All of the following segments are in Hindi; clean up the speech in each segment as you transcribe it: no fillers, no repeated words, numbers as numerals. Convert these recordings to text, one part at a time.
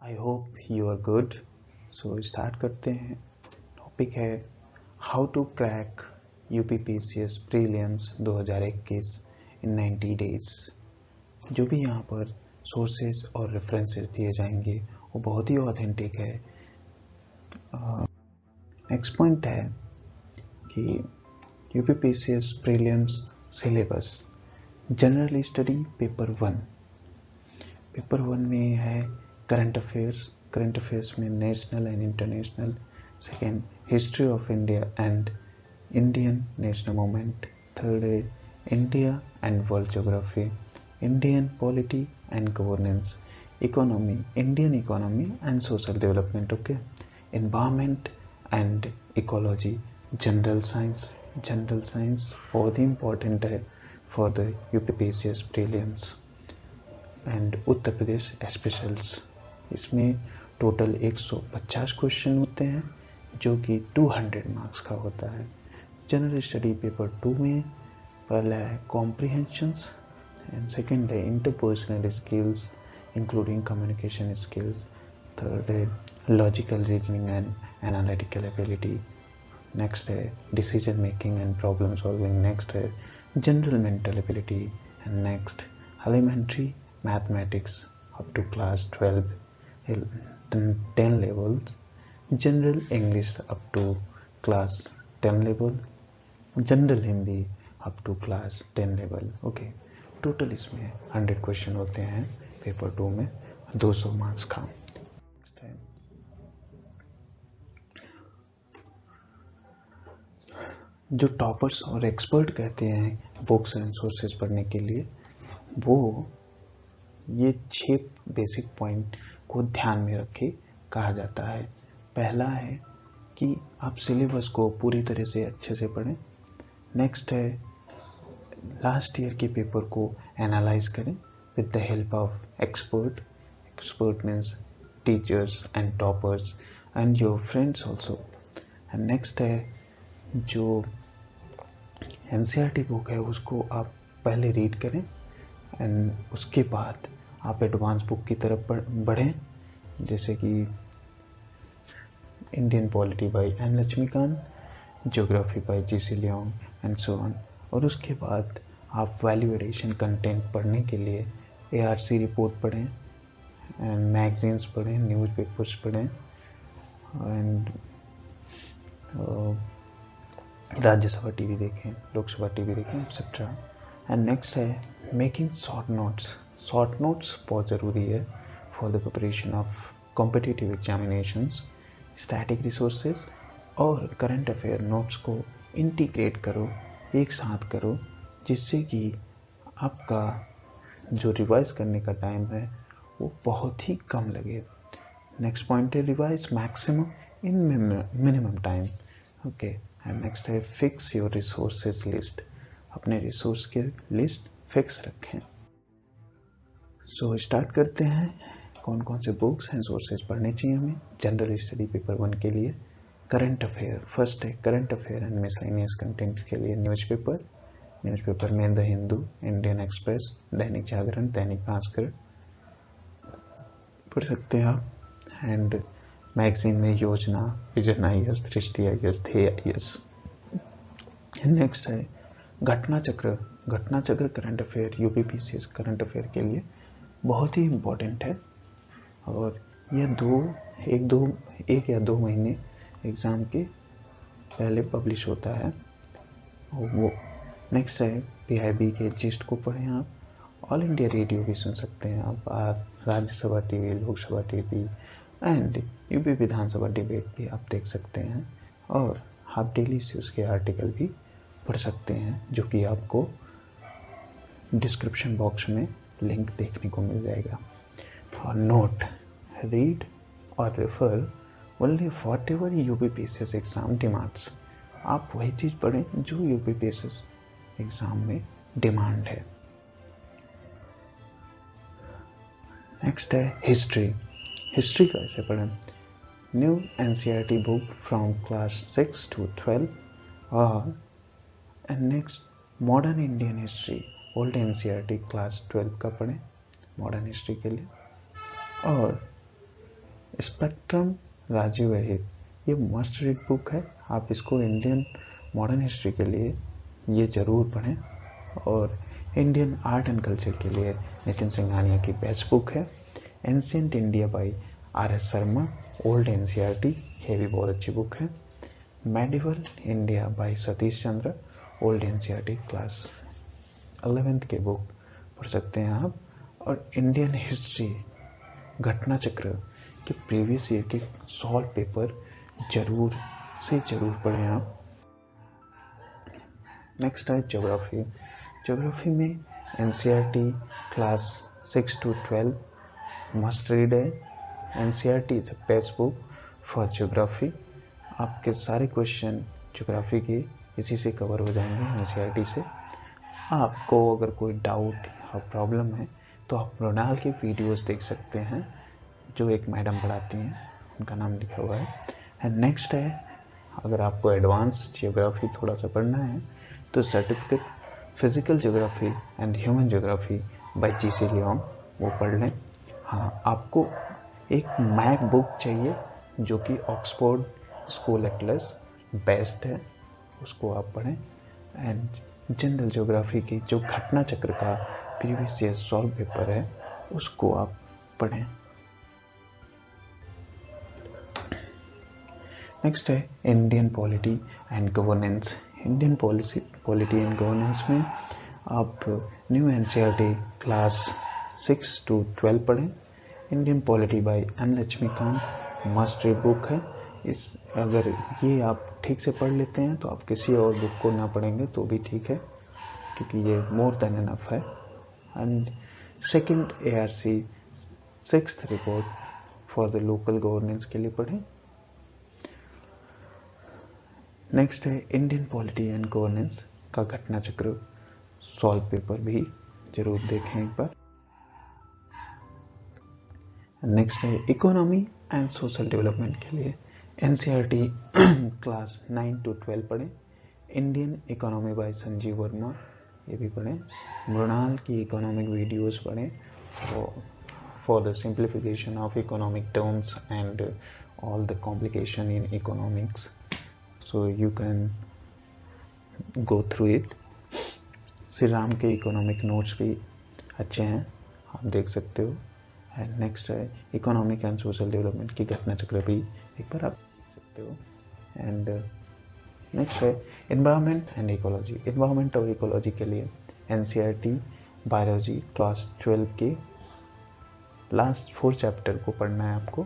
I hope you are good. So start करते हैं। टॉपिक है how to crack UPPCS prelims 2021 in 90 days. जो भी यहाँ पर सोर्सेज और रेफरेंसेस दिए जाएंगे वो बहुत ही ऑथेंटिक है। नेक्स्ट पॉइंट है कि UPPCS prelims syllabus general study paper one में है करंट अफेयर्स में national and international. Second, history of India and Indian national movement. Third है India and world geography, Indian polity and governance, economy, Indian economy and social development. Okay, environment and ecology, general science बहुत ही इंपॉर्टेंट है for the UPPCS prelims and Uttar Pradesh specials. इसमें टोटल 150 क्वेश्चन होते हैं जो कि 200 मार्क्स का होता है। जनरल स्टडी पेपर 2 में पहला है कॉम्प्रिहेंशंस एंड सेकंड है interpersonal skills including communication skills. Third है logical reasoning and analytical ability. Next है decision making and problem solving. Next है general mental ability and next elementary mathematics up to class 12 10 levels, general English up to class 10 level, general Hindi up to class 10 level. Okay, total इसमें 100 क्वेश्चन होते हैं पेपर 2 में, 200 मार्क्स का। जो टॉपर्स और एक्सपर्ट कहते हैं बुक्स एंड सोर्सेज पढ़ने के लिए, वो ये 6 बेसिक पॉइंट को ध्यान में रखे कहा जाता है। पहला है कि आप सिलेबस को पूरी तरह से अच्छे से पढ़ें। नेक्स्ट है लास्ट ईयर के पेपर को एनालाइज करें with the help of expert means teachers and toppers and your friends also. And next है जो एनसीईआरटी बुक है उसको आप पहले रीड करें एंड उसके बाद आप एडवांस बुक की तरफ बढ़ें, जैसे कि Indian polity by N Laxmikant, geography by GC. Leong and so on. और उसके बाद आप वैल्यू एडिशन कंटेंट पढ़ने के लिए एआरसी रिपोर्ट पढ़ें एंड मैगजीन्स पढ़ें, न्यूज़पेपर्स पढ़ें एंड राज्यसभा टीवी देखें, लोकसभा टीवी देखें एक्सेट्रा। एंड नेक्स्ट है मेकिंग शॉर्ट नोट्स बहुत ज़रूरी है for the preparation of competitive examinations. Static resources और करंट अफेयर नोट्स को इंटीग्रेट करो, एक साथ करो, जिससे कि आपका जो रिवाइज करने का टाइम है वो बहुत ही कम लगे। नेक्स्ट पॉइंट है revise maximum in minimum time. Okay, and next है फिक्स योर रिसोर्सेज लिस्ट, अपने रिसोर्स के लिस्ट फिक्स रखें। सो स्टार्ट करते हैं कौन कौन से बुक्स एंड सोर्सेज पढ़ने चाहिए हमें जनरल स्टडी पेपर 1 के लिए। करंट अफेयर फर्स्ट है current affair and miscellaneous content के लिए न्यूज़पेपर में the Hindu, Indian express, Dainik Jagran, Dainik Bhaskar पढ़ सकते हैं आप। एंड मैगजीन में योजना, विजन आईएएस, दृष्टि आईएएस, ध्येय आईएएस। नेक्स्ट है घटना चक्र current affair UPPCS current affair के लिए बहुत ही इम्पोर्टेंट है और यह एक या दो महीने एग्ज़ाम के पहले पब्लिश होता है। वो नेक्स्ट है पीआईबी के जिस्ट को पढ़ें आप। ऑल इंडिया रेडियो भी सुन सकते हैं आप Rajya Sabha TV, Lok Sabha TV and UP Vidhan Sabha debate भी आप देख सकते हैं और आप डेली से उसके आर्टिकल भी पढ़ सकते हैं, जो कि आपको डिस्क्रिप्शन बॉक्स में लिंक देखने को मिल जाएगा। और नोट, रीड और refer only whatever UPPCS exam demands. आप वही चीज़ पढ़ें जो यूपीपीसीएस एग्जाम में डिमांड है। नेक्स्ट है हिस्ट्री कैसे पढ़ें। New NCERT book from class 6 to 12 और and next modern Indian history old NCERT class 12 का पढ़ें मॉडर्न हिस्ट्री के लिए। और स्पेक्ट्रम राजीव वहीद, ये मस्ट रीड बुक है, आप इसको इंडियन मॉडर्न हिस्ट्री के लिए ये ज़रूर पढ़ें। और इंडियन आर्ट एंड कल्चर के लिए नितिन सिंघानिया की बेस्ट बुक है ancient India by RS. Sharma, old NCERT, ये भी बहुत अच्छी बुक है। Medieval India by Satish Chandra, old NCERT class 11th के बुक पढ़ सकते हैं आप। और इंडियन हिस्ट्री घटना चक्र के प्रीवियस ईयर के सॉल्व पेपर जरूर से जरूर पढ़ें आप। नेक्स्ट है ज्योग्राफी। ज्योग्राफी में NCERT class 6 to 12 must read है। NCERT is best book for geography. आपके सारे क्वेश्चन ज्योग्राफी के इसी से कवर हो जाएंगे एनसीईआरटी से। आपको अगर कोई डाउट या प्रॉब्लम है तो आप मृणाल के वीडियोस देख सकते हैं, जो एक मैडम पढ़ाती हैं, उनका नाम लिखा हुआ है। एंड नेक्स्ट है, अगर आपको एडवांस जियोग्राफी थोड़ा सा पढ़ना है तो certificate physical geography and human geography by GC. Leong, वो पढ़ लें। हाँ, आपको एक मैप बुक चाहिए जो कि ऑक्सफोर्ड स्कूल एटलस बेस्ट है, उसको आप पढ़ें। एंड जनरल ज्योग्राफी की जो घटना चक्र का प्रीवियस ईयर सॉल्व पेपर है उसको आप पढ़ें। नेक्स्ट है Indian polity and governance. Indian polity and governance में आप न्यू एनसीईआरटी क्लास 6 to 12 पढ़ें। Indian polity by N Laxmikant must read book है। अगर ये आप ठीक से पढ़ लेते हैं तो आप किसी और बुक को ना पढ़ेंगे तो भी ठीक है, क्योंकि ये मोर देन इनफ है। And second ARC 6th report for the local governance के लिए पढ़ें। नेक्स्ट है इंडियन पॉलिटी एंड गवर्नेंस का घटना चक्र सॉल्व पेपर भी जरूर देखें एक बार। नेक्स्ट है इकोनॉमी एंड सोशल डेवलपमेंट के लिए एनसीईआरटी क्लास 9 to 12 पढ़ें। Indian economy bye Sanjeev Verma, ये भी पढ़ें। मृणाल की इकोनॉमिक वीडियोस पढ़ें for the simplification of economic terms and all the complication in economics, so you can go through it. Shri Ram के इकोनॉमिक नोट्स भी अच्छे हैं, आप देख सकते हो। एंड नेक्स्ट है इकोनॉमिक एंड सोशल डेवलपमेंट की घटना चक्र भी एक बार आप देख सकते हो। एंड नेक्स्ट है एनवायरनमेंट एंड इकोलॉजी। एनवायरनमेंट और इकोलॉजी के लिए एनसीईआरटी बायोलॉजी क्लास 12 के लास्ट 4 चैप्टर को पढ़ना है आपको,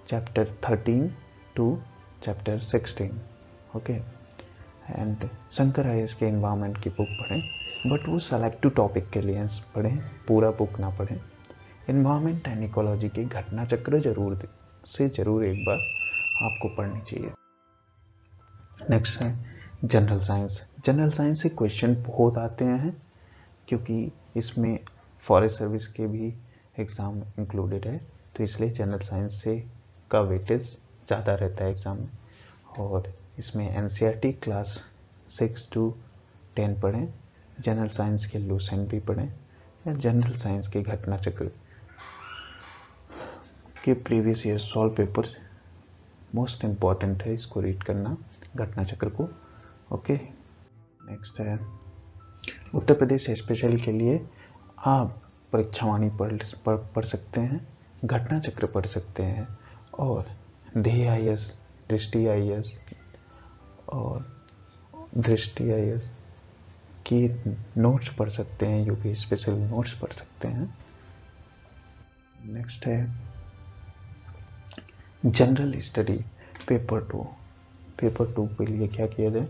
chapter 13 to chapter 16, okay. And Shankar IAS के एनवायरनमेंट की बुक पढ़ें, बट वो सेलेक्टिव टॉपिक के लिए पढ़ें, पूरा बुक ना पढ़ें। एनवायरनमेंट एंड इकोलॉजी के घटना चक्र जरूर एक बार आपको पढ़नी चाहिए। नेक्स्ट है जनरल साइंस। जनरल साइंस से क्वेश्चन बहुत आते हैं, क्योंकि इसमें फॉरेस्ट सर्विस के भी एग्ज़ाम इंक्लूडेड है, तो इसलिए जनरल साइंस से का वेटेज ज़्यादा रहता है एग्ज़ाम में। और इसमें एनसीईआरटी क्लास 6 to 10 पढ़ें, जनरल साइंस के लूसेंट भी पढ़ें, या जनरल साइंस के घटना चक्र के previous year solve paper most important है, इसको रीड करना घटना चक्र को, ओके। नेक्स्ट है उत्तर प्रदेश स्पेशल के लिए आप परीक्षावाणी पढ़ सकते हैं, घटना चक्र पढ़ सकते हैं, और ध्येय IAS, दृष्टि IAS और दृष्टि IAS की नोट्स पढ़ सकते हैं, यूपी स्पेशल नोट्स पढ़ सकते हैं। नेक्स्ट है जनरल स्टडी पेपर 2। पेपर 2 के लिए क्या किया जाए,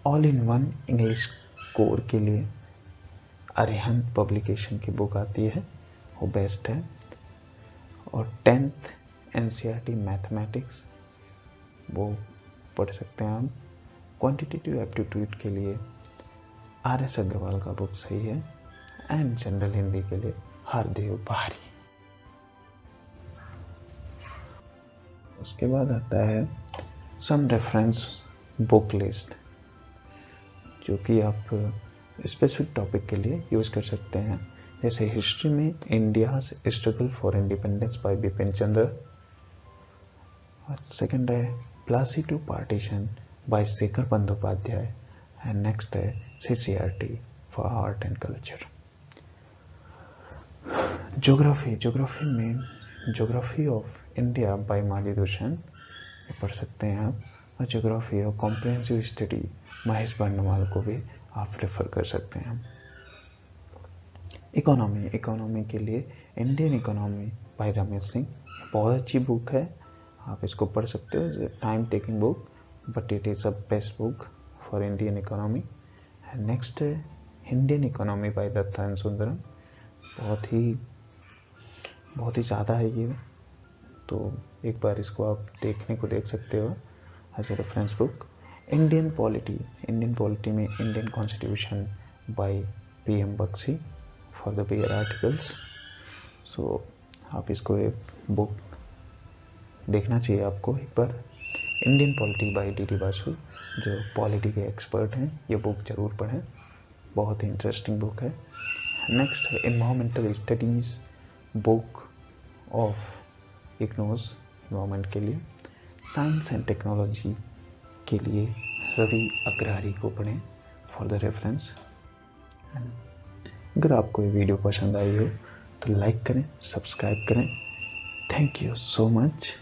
all in one English core के लिए अरिहंत पब्लिकेशन की बुक आती है, वो बेस्ट है। और 10th एनसीईआरटी मैथमेटिक्स वो पढ़ सकते हैं आप। क्वांटिटेटिव एप्टीट्यूड के लिए RS अग्रवाल का बुक सही है। एंड जनरल हिंदी के लिए हरदेव पहाड़ी। उसके बाद आता है सम रेफरेंस बुक लिस्ट, जो कि आप स्पेसिफिक टॉपिक के लिए यूज़ कर सकते हैं। जैसे हिस्ट्री में India struggle for independence by Bipin Chandra, second है Plassey to partition by Shekhar Bandyopadhyay, and next है CCRT for art and culture. Geography में ज्योग्राफी ऑफ इंडिया बाय मालीदूषण पढ़ सकते हैं आप, और ज्योग्राफी और कॉम्प्रिहेंसिव स्टडी महेश बर्नवाल को भी आप रेफर कर सकते हैं। इकोनॉमी के लिए Indian economy by Ramesh Singh, बहुत अच्छी बुक है, आप इसको पढ़ सकते हो, time taking book but it is a best book for Indian economy. Next है Indian economy by Datta and Sundaram, बहुत ही ज़्यादा है ये, तो एक बार इसको आप देख सकते हो as a reference book. Indian polity में Indian constitution by PM Bakshi for the bigger articles. So आप इसको एक बुक देखना चाहिए आपको एक बार। Indian polity by DD Basu, जो पॉलिटी के एक्सपर्ट हैं, ये बुक जरूर पढ़ें, बहुत ही इंटरेस्टिंग बुक है। नेक्स्ट है इन्वायरमेंटल स्टडीज़ बुक ऑफ इग्नोस, इन्वायरमेंट के लिए। साइंस एंड टेक्नोलॉजी के लिए रवि अग्रहरी को पढ़ें फॉर द रेफरेंस। अगर आपको ये वीडियो पसंद आई हो तो लाइक करें, सब्सक्राइब करें। Thank you so much.